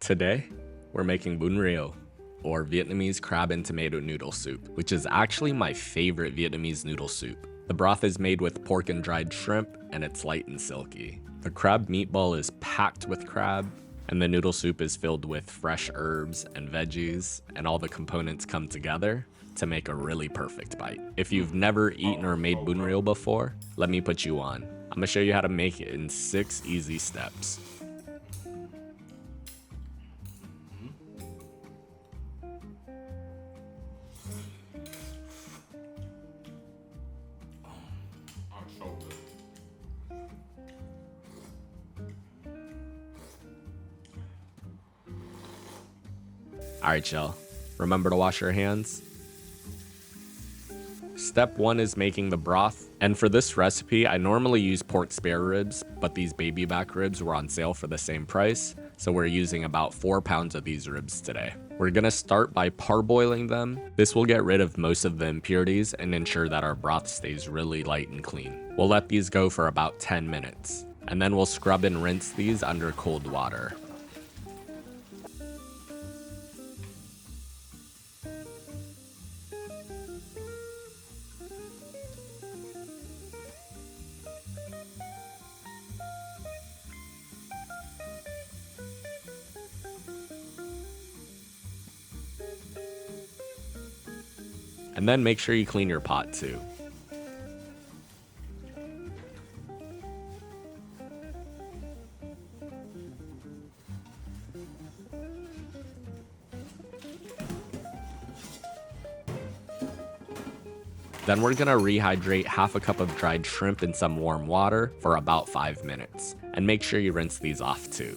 Today, we're making Bun Rieu, or Vietnamese crab and tomato noodle soup, which is actually my favorite Vietnamese noodle soup. The broth is made with pork and dried shrimp, and it's light and silky. The crab meatball is packed with crab, and the noodle soup is filled with fresh herbs and veggies, and all the components come together to make a really perfect bite. If you've never eaten or made Bun Rieu before, let me put you on. I'm gonna show you how to make it in 6 easy steps. Alright y'all, remember to wash your hands. Step 1 is making the broth, and for this recipe I normally use pork spare ribs, but these baby back ribs were on sale for the same price, so we're using about 4 pounds of these ribs today. We're gonna start by parboiling them. This will get rid of most of the impurities and ensure that our broth stays really light and clean. We'll let these go for about 10 minutes, and then we'll scrub and rinse these under cold water. And then make sure you clean your pot too. Then we're gonna rehydrate half a cup of dried shrimp in some warm water for about 5 minutes. And make sure you rinse these off too.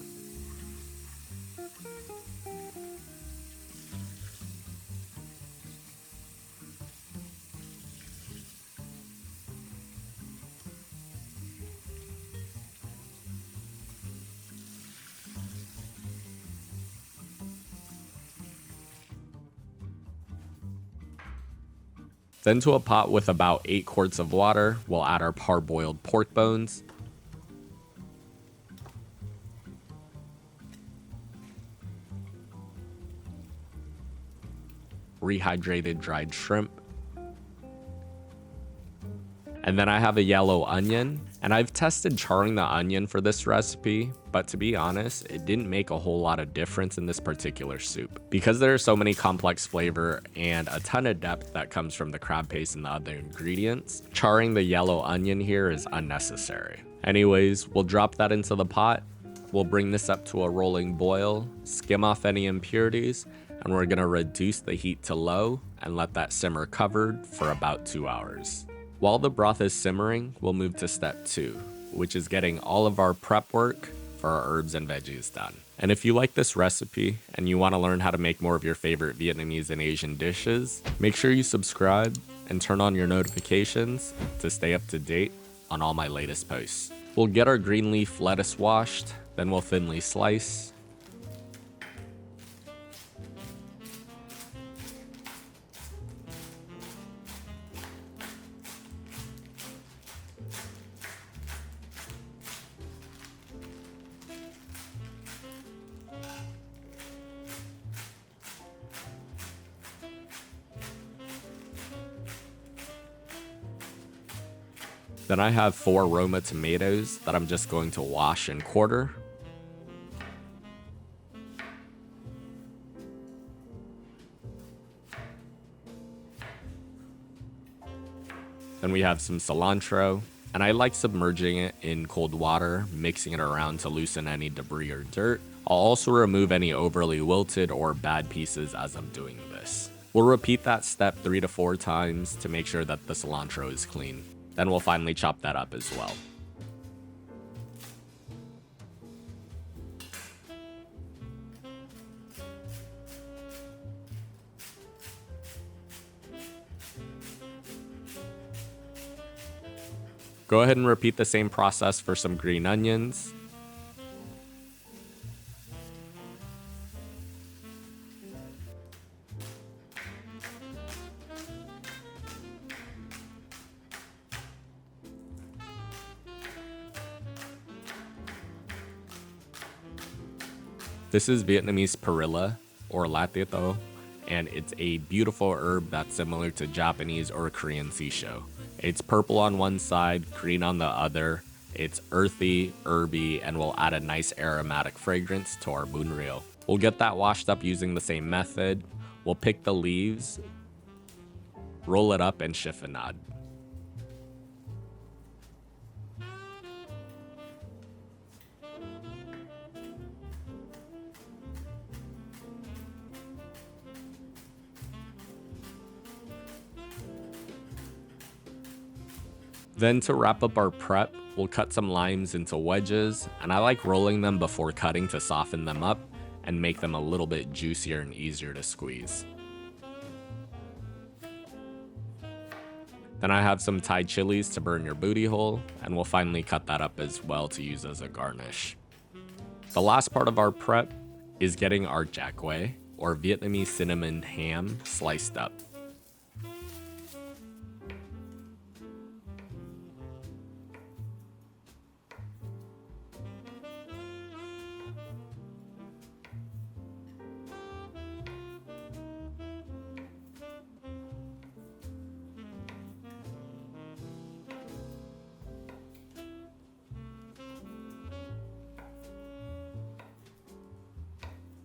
Then to a pot with about 8 quarts of water, we'll add our parboiled pork bones, rehydrated dried shrimp, and then I have a yellow onion, and I've tested charring the onion for this recipe, but to be honest, it didn't make a whole lot of difference in this particular soup. Because there are so many complex flavor and a ton of depth that comes from the crab paste and the other ingredients, charring the yellow onion here is unnecessary. Anyways, we'll drop that into the pot, we'll bring this up to a rolling boil, skim off any impurities, and we're gonna reduce the heat to low and let that simmer covered for about 2 hours. While the broth is simmering, we'll move to step 2, which is getting all of our prep work for our herbs and veggies done. And if you like this recipe and you want to learn how to make more of your favorite Vietnamese and Asian dishes, make sure you subscribe and turn on your notifications to stay up to date on all my latest posts. We'll get our green leaf lettuce washed, then we'll thinly slice. Then I have 4 Roma tomatoes that I'm just going to wash and quarter. Then we have some cilantro, and I like submerging it in cold water, mixing it around to loosen any debris or dirt. I'll also remove any overly wilted or bad pieces as I'm doing this. We'll repeat that step 3 to 4 times to make sure that the cilantro is clean. Then we'll finally chop that up as well. Go ahead and repeat the same process for some green onions. This is Vietnamese perilla, or latito, and it's a beautiful herb that's similar to Japanese or Korean sisho. It's purple on one side, green on the other. It's earthy, herby, and will add a nice aromatic fragrance to our Bun Rieu. We'll get that washed up using the same method. We'll pick the leaves, roll it up, and chiffonade. Then to wrap up our prep, we'll cut some limes into wedges, and I like rolling them before cutting to soften them up and make them a little bit juicier and easier to squeeze. Then I have some Thai chilies to burn your booty hole, and we'll finally cut that up as well to use as a garnish. The last part of our prep is getting our jac quay, or Vietnamese cinnamon ham, sliced up.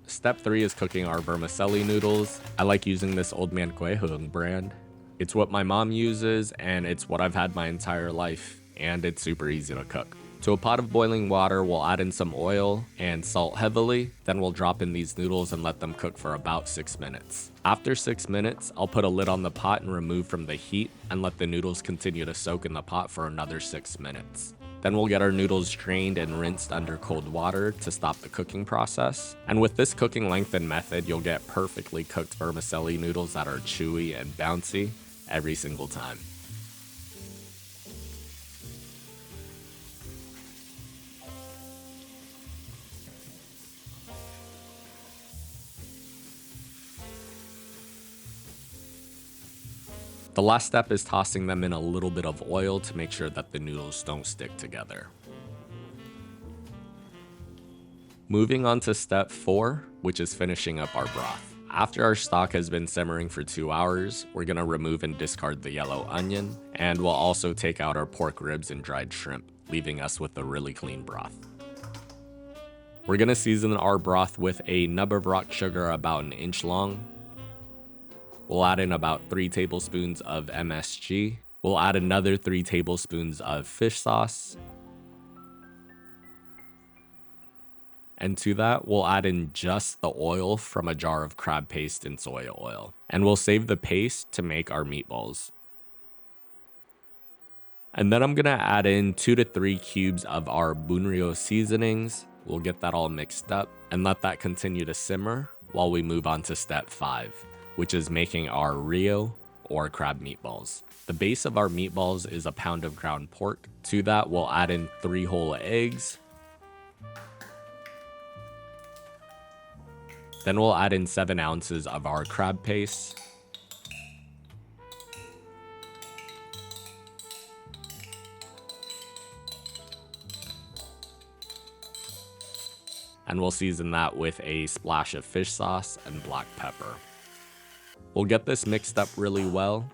Step 3 is cooking our vermicelli noodles. I like using this Old Man Quay Hung brand. It's what my mom uses, and it's what I've had my entire life, and it's super easy to cook. To a pot of boiling water, we'll add in some oil and salt heavily, then we'll drop in these noodles and let them cook for about 6 minutes. After 6 minutes, I'll put a lid on the pot and remove from the heat and let the noodles continue to soak in the pot for another 6 minutes. Then we'll get our noodles drained and rinsed under cold water to stop the cooking process. And with this cooking length and method, you'll get perfectly cooked vermicelli noodles that are chewy and bouncy every single time. The last step is tossing them in a little bit of oil to make sure that the noodles don't stick together. Moving on to step 4, which is finishing up our broth. After our stock has been simmering for 2 hours, we're gonna remove and discard the yellow onion, and we'll also take out our pork ribs and dried shrimp, leaving us with a really clean broth. We're gonna season our broth with a nub of rock sugar about an inch long. We'll add in about 3 tablespoons of MSG. We'll add another 3 tablespoons of fish sauce. And to that, we'll add in just the oil from a jar of crab paste and soy oil. And we'll save the paste to make our meatballs. And then I'm gonna add in 2 to 3 cubes of our Bun Rieu seasonings. We'll get that all mixed up and let that continue to simmer while we move on to step 5. Which is making our Rio or crab meatballs. The base of our meatballs is a pound of ground pork. To that, we'll add in 3 whole eggs. Then we'll add in 7 ounces of our crab paste. And we'll season that with a splash of fish sauce and black pepper. We'll get this mixed up really well.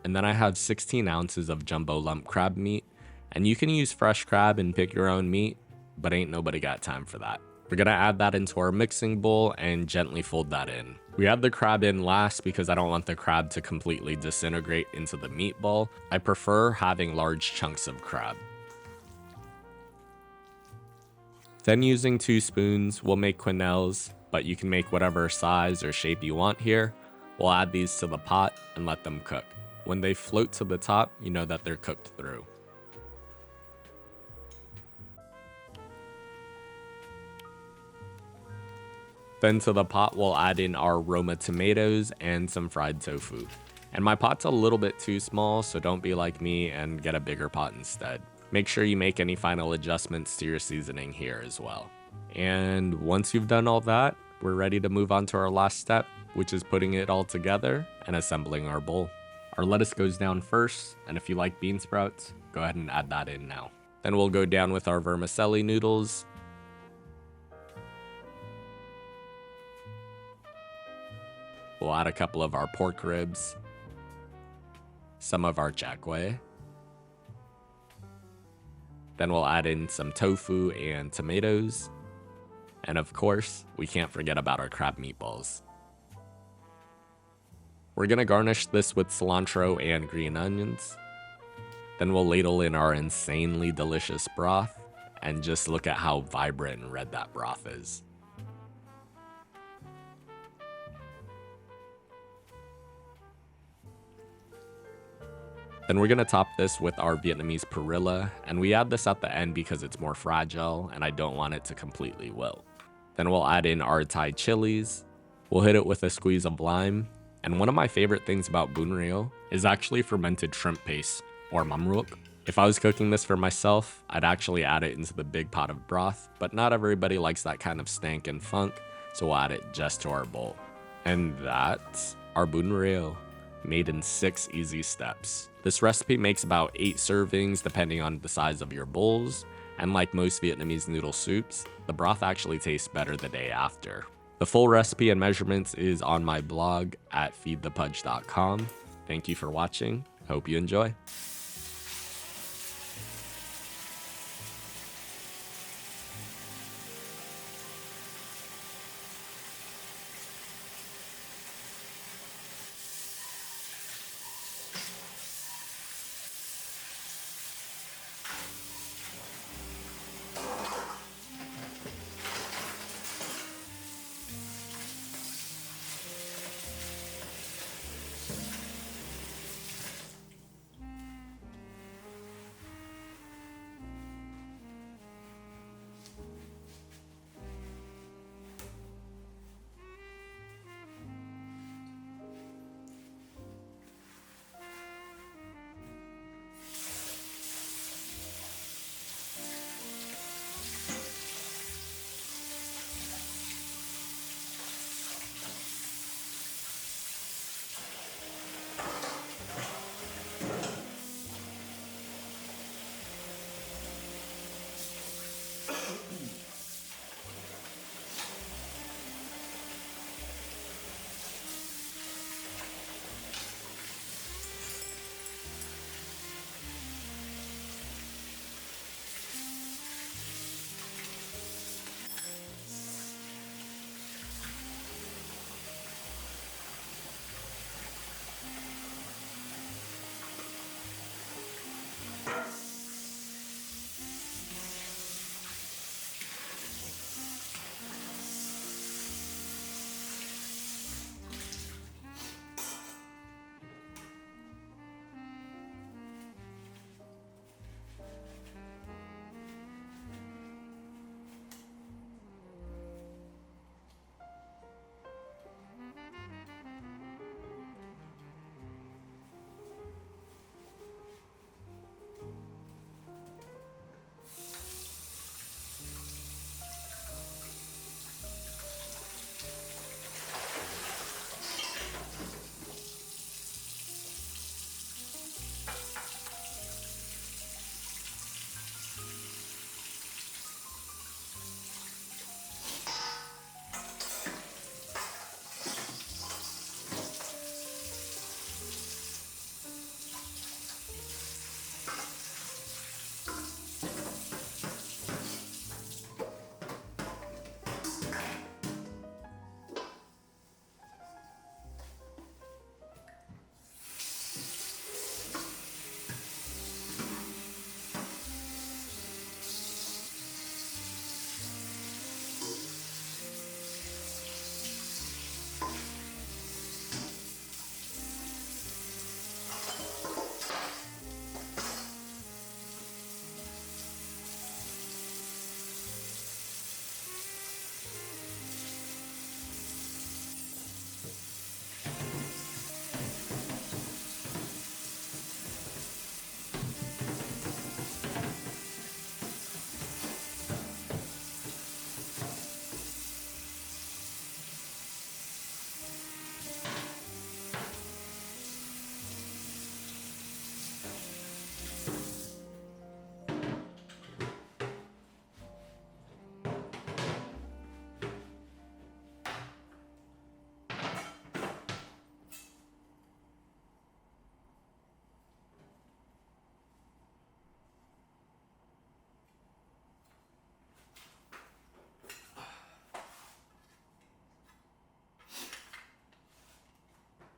And then I have 16 ounces of jumbo lump crab meat. And you can use fresh crab and pick your own meat, but ain't nobody got time for that. We're gonna add that into our mixing bowl and gently fold that in. We add the crab in last because I don't want the crab to completely disintegrate into the meatball. I prefer having large chunks of crab. Then using 2 spoons, we'll make quenelles, but you can make whatever size or shape you want here. We'll add these to the pot and let them cook. When they float to the top, you know that they're cooked through. Then to the pot, we'll add in our Roma tomatoes and some fried tofu. And my pot's a little bit too small, so don't be like me and get a bigger pot instead. Make sure you make any final adjustments to your seasoning here as well. And once you've done all that, we're ready to move on to our last step, which is putting it all together and assembling our bowl. Our lettuce goes down first, and if you like bean sprouts, go ahead and add that in now. Then we'll go down with our vermicelli noodles. We'll add a couple of our pork ribs, some of our chakwe. Then we'll add in some tofu and tomatoes. And of course, we can't forget about our crab meatballs. We're gonna garnish this with cilantro and green onions. Then we'll ladle in our insanely delicious broth, and just look at how vibrant and red that broth is. Then we're gonna top this with our Vietnamese perilla, and we add this at the end because it's more fragile and I don't want it to completely wilt. Then we'll add in our Thai chilies. We'll hit it with a squeeze of lime. And one of my favorite things about Bun Rieu is actually fermented shrimp paste, or mamruk. If I was cooking this for myself, I'd actually add it into the big pot of broth, but not everybody likes that kind of stank and funk, so we'll add it just to our bowl. And that's our Bun Rieu, made in 6 easy steps. This recipe makes about 8 servings depending on the size of your bowls, and like most Vietnamese noodle soups, the broth actually tastes better the day after. The full recipe and measurements is on my blog at feedthepudge.com. Thank you for watching. Hope you enjoy.